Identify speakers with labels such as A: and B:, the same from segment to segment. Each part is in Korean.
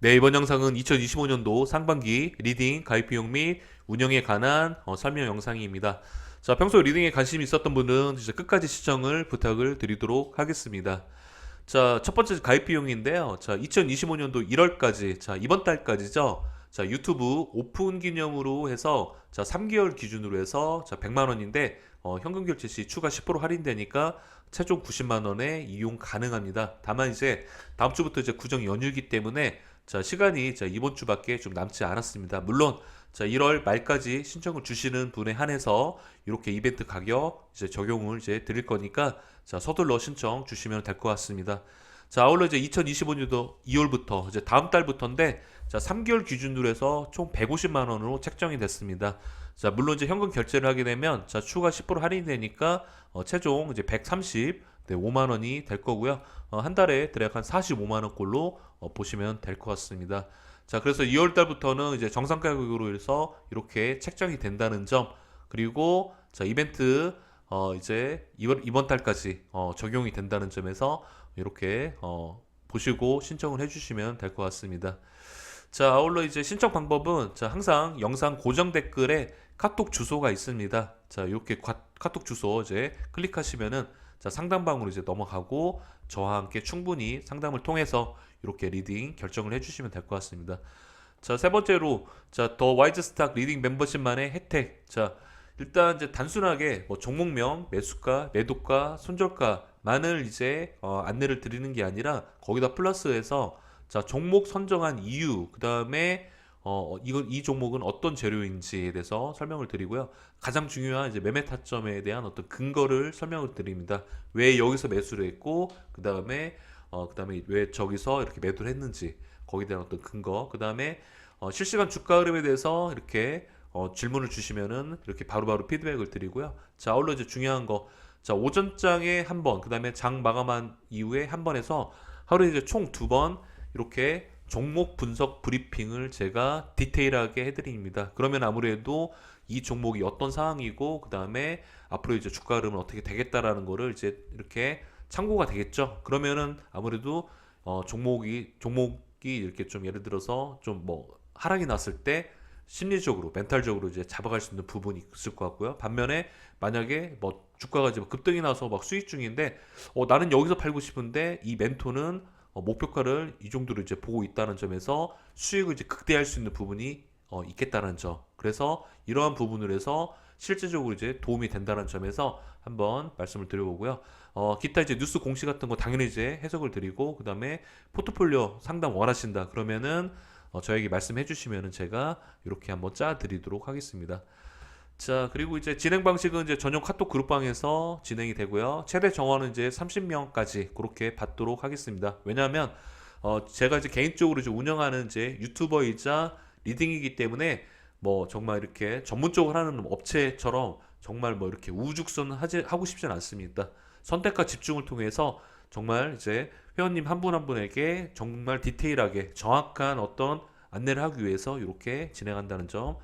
A: 네, 이번 영상은 2025년도 상반기 리딩 가입 비용 및 운영에 관한 설명 영상입니다. 자, 평소 리딩에 관심이 있었던 분은 이제 끝까지 시청을 부탁을 드리도록 하겠습니다. 자, 첫 번째 가입 비용인데요. 자, 2025년도 1월까지, 자, 이번 달까지죠. 자, 유튜브 오픈 기념으로 해서 자, 3개월 기준으로 해서 자, 100만 원인데 현금 결제 시 추가 10% 할인되니까 최종 90만 원에 이용 가능합니다. 다만 이제 다음 주부터 이제 구정 연휴이기 때문에 자, 시간이 자, 이번 주밖에 좀 남지 않았습니다. 물론 자, 1월 말까지 신청을 주시는 분에 한해서 이렇게 이벤트 가격 이제 적용을 이제 드릴 거니까 자, 서둘러 신청 주시면 될 것 같습니다. 자, 아울러 이제 2025년도 2월부터 이제 다음 달부터인데 자, 3개월 기준으로 해서 총 150만 원으로 책정이 됐습니다. 자, 물론 이제 현금 결제를 하게 되면 자, 추가 10% 할인되니까 최종 이제 130 네, 5만 원이 될 거고요. 한 달에 대략 한 45만 원꼴로 보시면 될 것 같습니다. 자, 그래서 2월 달부터는 이제 정상 가격으로 해서 이렇게 책정이 된다는 점, 그리고 자, 이벤트 이제 이번 달까지 적용이 된다는 점에서 이렇게 보시고 신청을 해주시면 될 것 같습니다. 자, 아울러 이제 신청 방법은 자, 항상 영상 고정 댓글에 카톡 주소가 있습니다. 자, 이렇게 카톡 주소 이제 클릭하시면은 자, 상담방으로 이제 넘어가고 저와 함께 충분히 상담을 통해서 이렇게 리딩 결정을 해주시면 될 것 같습니다. 자, 세 번째로 자, 더 와이즈 스탁 리딩 멤버십만의 혜택. 자, 일단 이제 단순하게 뭐 종목명, 매수가, 매도가, 손절가만을 이제 안내를 드리는 게 아니라 거기다 플러스해서 자, 종목 선정한 이유, 그 다음에 이 종목은 어떤 재료인지에 대해서 설명을 드리고요. 가장 중요한 이제 매매 타점에 대한 어떤 근거를 설명을 드립니다. 왜 여기서 매수를 했고, 그 다음에 왜 저기서 이렇게 매도를 했는지, 거기에 대한 어떤 근거, 그 다음에 실시간 주가 흐름에 대해서 이렇게 질문을 주시면은 이렇게 바로바로 피드백을 드리고요. 자, 아울러 이제 중요한 거, 자, 오전장에 한 번, 그 다음에 장 마감한 이후에 한 번 해서 하루에 이제 총 두 번 이렇게 종목 분석 브리핑을 제가 디테일하게 해드립니다. 그러면 아무래도 이 종목이 어떤 상황이고 그 다음에 앞으로 이제 주가 흐름은 어떻게 되겠다라는 거를 이제 이렇게 참고가 되겠죠. 그러면은 아무래도 종목이 이렇게 좀 예를 들어서 좀 뭐 하락이 났을 때 심리적으로 멘탈적으로 이제 잡아갈 수 있는 부분이 있을 것 같고요. 반면에 만약에 뭐 주가가 이제 급등이 나서 막 수익 중인데 나는 여기서 팔고 싶은데 이 멘토는 목표가를 이 정도로 이제 보고 있다는 점에서 수익을 이제 극대화할 수 있는 부분이 있겠다는 점. 그래서 이러한 부분을 해서 실질적으로 이제 도움이 된다는 점에서 한번 말씀을 드려보고요. 기타 이제 뉴스 공시 같은 거 당연히 이제 해석을 드리고 그다음에 포트폴리오 상담 원하신다 그러면은 저에게 말씀해 주시면은 제가 이렇게 한번 짜 드리도록 하겠습니다. 자, 그리고 이제 진행 방식은 이제 전용 카톡 그룹방에서 진행이 되고요. 최대 정원은 이제 30명까지 그렇게 받도록 하겠습니다. 왜냐하면 제가 이제 개인적으로 이제 운영하는 이제 유튜버이자 리딩이기 때문에 뭐 정말 이렇게 전문적으로 하는 업체처럼 정말 뭐 이렇게 우후죽순 하고 싶진 않습니다. 선택과 집중을 통해서 정말 이제 회원님 한 분 한 분에게 정말 디테일하게 정확한 어떤 안내를 하기 위해서 이렇게 진행한다는 점.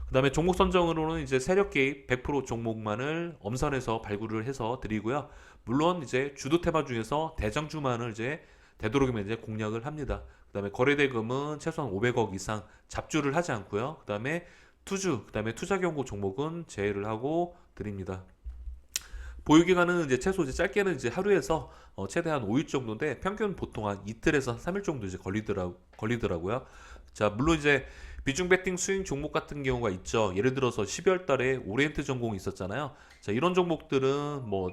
A: 그다음에 종목 선정으로는 이제 세력 개입 100% 종목만을 엄선해서 발굴을 해서 드리고요. 물론 이제 주도 테마 중에서 대장주만을 이제 되도록이면 이제 공략을 합니다. 그다음에 거래대금은 최소한 500억 이상 잡주를 하지 않고요. 그다음에 그다음에 투자 경고 종목은 제외를 하고 드립니다. 보유 기간은 이제 최소 이제 짧게는 이제 하루에서 최대한 5일 정도인데 평균 보통 한 이틀에서 3일 정도 이제 걸리더라고요. 자, 물론 이제 비중 베팅 스윙 종목 같은 경우가 있죠. 예를 들어서 12월 달에 오리엔트 전공이 있었잖아요. 자, 이런 종목들은 뭐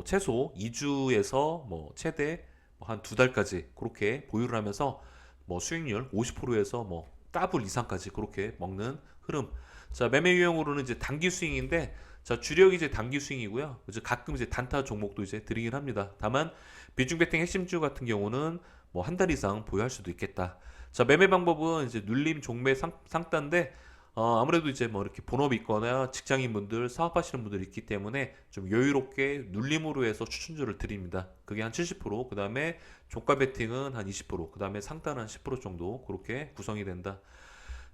A: 최소 2주에서 뭐 최대 한 두 달까지 그렇게 보유를 하면서 뭐 수익률 50%에서 뭐 더블 이상까지 그렇게 먹는 흐름. 자, 매매 유형으로는 이제 단기 스윙인데 자, 주력이 이제 단기 스윙이고요. 이제 가끔 이제 단타 종목도 이제 드리긴 합니다. 다만 비중 베팅 핵심주 같은 경우는 뭐 한 달 이상 보유할 수도 있겠다. 자, 매매 방법은 이제 눌림, 종매, 상단인데 아무래도 이제 뭐 이렇게 본업이 있거나 직장인분들, 사업하시는 분들이 있기 때문에 좀 여유롭게 눌림으로 해서 추천주를 드립니다. 그게 한 70%, 그 다음에 종가 베팅은 한 20%, 그 다음에 상단은 한 10% 정도 그렇게 구성이 된다.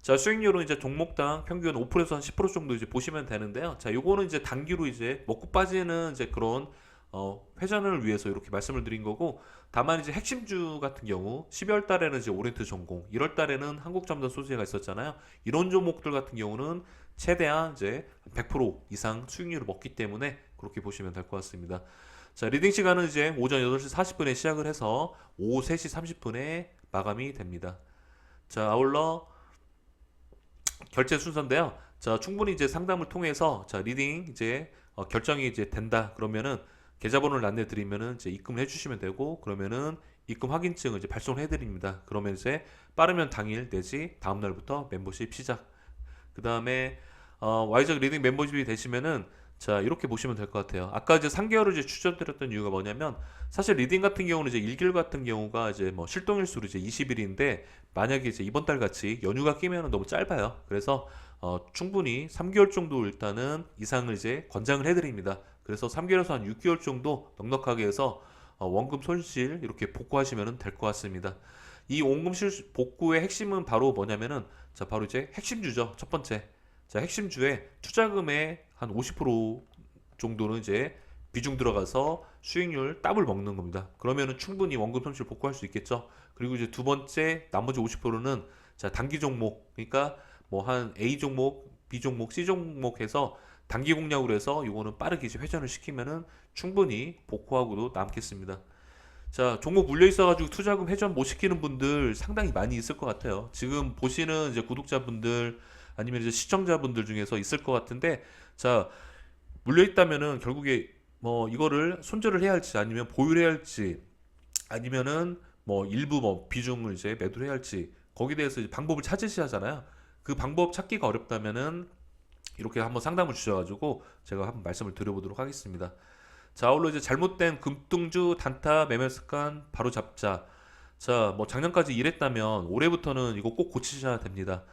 A: 자, 수익률은 이제 종목당 평균 5%에서 한 10% 정도 이제 보시면 되는데요. 자, 요거는 이제 단기로 이제 먹고 빠지는 이제 그런 회전을 위해서 이렇게 말씀을 드린 거고, 다만 이제 핵심주 같은 경우 12월 달에는 이제 오렌트 전공, 1월 달에는 한국전자 소재가 있었잖아요. 이런 종목들 같은 경우는 최대한 이제 100% 이상 수익률을 먹기 때문에 그렇게 보시면 될 것 같습니다. 자, 리딩 시간은 이제 오전 8시 40분에 시작을 해서 오후 3시 30분에 마감이 됩니다. 자, 아울러 결제 순서인데요. 자, 충분히 이제 상담을 통해서 자, 리딩 이제 결정이 이제 된다. 그러면은 계좌번호를 안내 드리면은 이제 입금을 해주시면 되고, 그러면은 입금 확인증을 이제 발송을 해드립니다. 그러면 이제 빠르면 당일 내지 다음 날부터 멤버십 시작. 그 다음에 와이적 리딩 멤버십이 되시면은 자, 이렇게 보시면 될 것 같아요. 아까 이제 3개월을 이제 추천드렸던 이유가 뭐냐면, 사실 리딩 같은 경우는 이제 일길 같은 경우가 이제 뭐 실동일수로 이제 20일인데, 만약에 이제 이번 달 같이 연휴가 끼면 너무 짧아요. 그래서 충분히 3개월 정도 일단은 이상을 이제 권장을 해드립니다. 그래서 3개월에서 한 6개월 정도 넉넉하게 해서 원금 손실 이렇게 복구하시면 될 것 같습니다. 이 원금 복구의 핵심은 바로 뭐냐면은, 자, 바로 이제 핵심주죠. 첫 번째. 자, 핵심주에 투자금의 한 50% 정도는 이제 비중 들어가서 수익률 더블 먹는 겁니다. 그러면은 충분히 원금 손실 복구할 수 있겠죠. 그리고 이제 두 번째 나머지 50%는 자, 단기 종목. 그러니까 뭐 한 A 종목, B 종목, C 종목 해서 단기 공략으로 해서 요거는 빠르게 이제 회전을 시키면은 충분히 복구하고도 남겠습니다. 자, 종목 물려 있어가지고 투자금 회전 못 시키는 분들 상당히 많이 있을 것 같아요. 지금 보시는 이제 구독자분들 아니면 이제 시청자분들 중에서 있을 것 같은데, 자, 물려 있다면은 결국에 뭐 이거를 손절을 해야 할지 아니면 보유를 해야 할지 아니면은 뭐 일부 뭐 비중을 이제 매도를 해야 할지 거기에 대해서 이제 방법을 찾으셔야 하잖아요. 그 방법 찾기가 어렵다면은 이렇게 한번 상담을 주셔가지고 제가 한번 말씀을 드려보도록 하겠습니다. 자, 아울러 이제 잘못된 금등주 단타 매매 습관 바로 잡자. 자, 뭐 작년까지 이랬다면 올해부터는 이거 꼭 고치셔야 됩니다.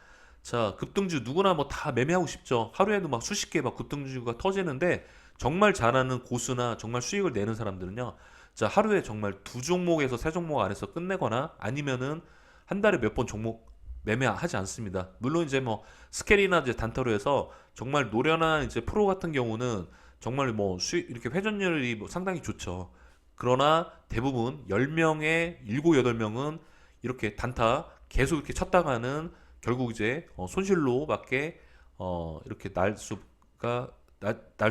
A: 자, 급등주 누구나 뭐 다 매매하고 싶죠. 하루에도 막 수십 개 막 급등주가 터지는데, 정말 잘하는 고수나 정말 수익을 내는 사람들은요. 자, 하루에 정말 두 종목에서 세 종목 안에서 끝내거나 아니면은 한 달에 몇 번 종목 매매하지 않습니다. 물론 이제 뭐 스케일이나 이제 단타로 해서 정말 노련한 이제 프로 같은 경우는 정말 뭐 수익 이렇게 회전율이 뭐 상당히 좋죠. 그러나 대부분 10명에 7, 8명은 이렇게 단타 계속 이렇게 쳤다가는 결국 이제 손실로밖에 이렇게 날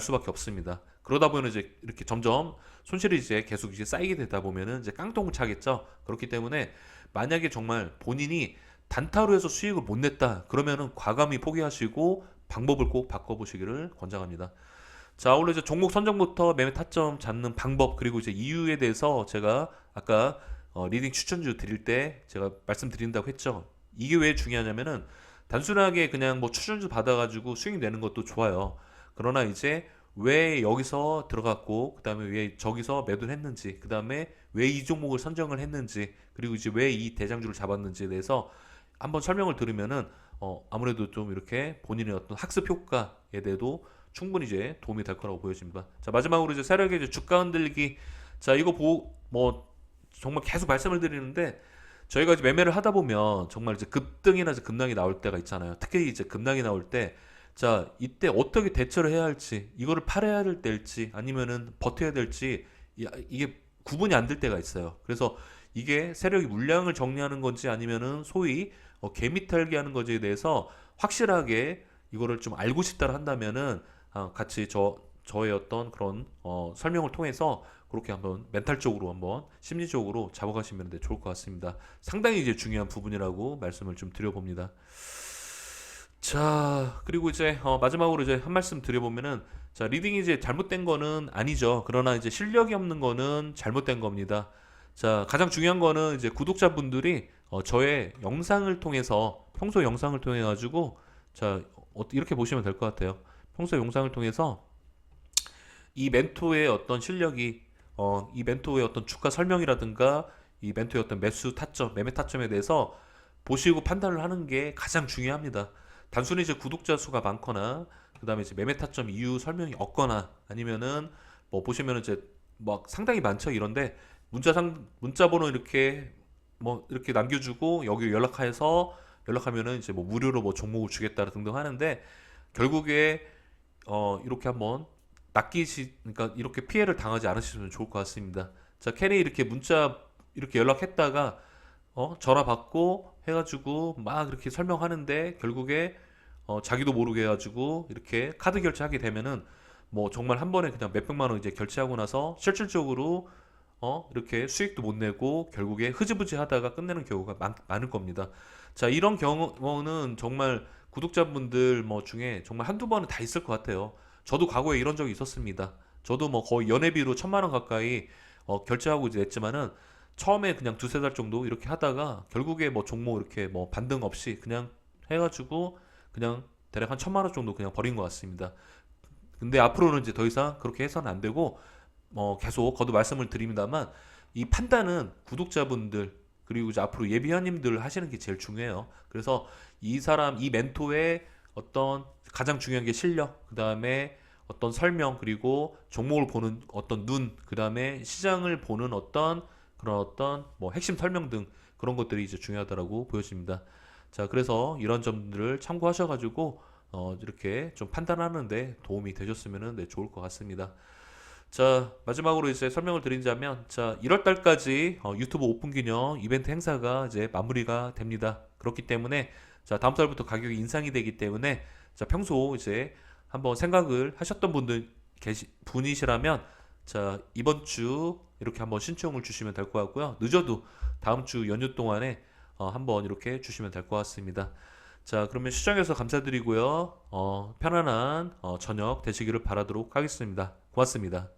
A: 수밖에 없습니다. 그러다 보면 이제 이렇게 점점 손실이 이제 계속 이제 쌓이게 되다 보면은 이제 깡통을 차겠죠. 그렇기 때문에 만약에 정말 본인이 단타로 해서 수익을 못 냈다 그러면은 과감히 포기하시고 방법을 꼭 바꿔보시기를 권장합니다. 자, 오늘 이제 종목 선정부터 매매 타점 잡는 방법 그리고 이제 이유에 대해서 제가 아까 리딩 추천주 드릴 때 제가 말씀드린다고 했죠. 이게 왜 중요하냐면은 단순하게 그냥 뭐 추천주 받아가지고 수익 내는 것도 좋아요. 그러나 이제 왜 여기서 들어갔고 그다음에 왜 저기서 매도를 했는지 그다음에 왜 이 종목을 선정을 했는지 그리고 이제 왜 이 대장주를 잡았는지에 대해서 한번 설명을 들으면은 아무래도 좀 이렇게 본인의 어떤 학습 효과에 대해도 충분히 이제 도움이 될 거라고 보여집니다. 자, 마지막으로 이제 세력의 이제 주가 흔들기. 자, 이거 뭐 정말 계속 말씀을 드리는데 저희가 이제 매매를 하다 보면 정말 이제 급등이나 이제 급락이 나올 때가 있잖아요. 특히 이제 급락이 나올 때 자, 이때 어떻게 대처를 해야 할지, 이거를 팔아야 될지 아니면은 버텨야 될지 이게 구분이 안 될 때가 있어요. 그래서 이게 세력이 물량을 정리하는 건지 아니면은 소위 개미탈기 하는 건지에 대해서 확실하게 이거를 좀 알고 싶다 한다면은 같이 저의 어떤 그런 설명을 통해서 그렇게 한번 멘탈적으로 한번 심리적으로 잡아가시면 좋을 것 같습니다. 상당히 이제 중요한 부분이라고 말씀을 좀 드려봅니다. 자, 그리고 이제 마지막으로 이제 한 말씀 드려보면은 자, 리딩이 이제 잘못된 거는 아니죠. 그러나 이제 실력이 없는 거는 잘못된 겁니다. 자, 가장 중요한 거는 이제 구독자분들이 저의 영상을 통해서 평소 영상을 통해 가지고 자, 이렇게 보시면 될 것 같아요. 평소 영상을 통해서 이 멘토의 어떤 실력이 이 멘토의 어떤 주가 설명이라든가 이 멘토의 어떤 매수 타점, 매매 타점에 대해서 보시고 판단을 하는 게 가장 중요합니다. 단순히 이제 구독자 수가 많거나 그다음에 이제 매매 타점 이유 설명이 없거나 아니면은 뭐 보시면은 이제 막 상당히 많죠. 이런데 문자 번호 이렇게 뭐 이렇게 남겨주고 여기 연락하면은 이제 뭐 무료로 뭐 종목을 주겠다 등등 하는데 결국에 이렇게 한번 그러니까 이렇게 피해를 당하지 않으시면 좋을 것 같습니다. 자, 괜히 이렇게 문자 이렇게 연락했다가 전화 받고 해가지고 막 이렇게 설명하는데 결국에 자기도 모르게 해가지고 이렇게 카드 결제하게 되면은 뭐 정말 한 번에 그냥 몇백만 원 이제 결제하고 나서 실질적으로 이렇게 수익도 못 내고 결국에 흐지부지 하다가 끝내는 경우가 많을 겁니다. 자, 이런 경우는 정말 구독자분들 뭐 중에 정말 한두 번은 다 있을 것 같아요. 저도 과거에 이런 적이 있었습니다. 저도 뭐 거의 연회비로 1,000만 원 가까이 결제하고 이제 냈지만은 처음에 그냥 두세 달 정도 이렇게 하다가 결국에 뭐 종목 이렇게 뭐 반등 없이 그냥 해가지고 그냥 대략 한 1,000만 원 정도 그냥 버린 것 같습니다. 근데 앞으로는 이제 더 이상 그렇게 해서는 안 되고 계속 거듭 말씀을 드립니다만 이 판단은 구독자분들 그리고 이제 앞으로 예비원님들 하시는 게 제일 중요해요. 그래서 이 멘토의 어떤 가장 중요한 게 실력, 그 다음에 어떤 설명, 그리고 종목을 보는 어떤 눈, 그 다음에 시장을 보는 어떤 그런 어떤 뭐 핵심 설명 등 그런 것들이 이제 중요하다라고 보여집니다. 자, 그래서 이런 점들을 참고하셔가지고 이렇게 좀 판단하는데 도움이 되셨으면 네, 좋을 것 같습니다. 자, 마지막으로 이제 설명을 드리자면, 자, 1월 달까지 유튜브 오픈 기념 이벤트 행사가 이제 마무리가 됩니다. 그렇기 때문에, 자, 다음 달부터 가격이 인상이 되기 때문에, 자, 평소 이제 한번 생각을 하셨던 분이시라면, 자, 이번 주 이렇게 한번 신청을 주시면 될 것 같고요. 늦어도 다음 주 연휴 동안에 한번 이렇게 주시면 될 것 같습니다. 자, 그러면 시청해주셔서 감사드리고요. 편안한 저녁 되시기를 바라도록 하겠습니다. 고맙습니다.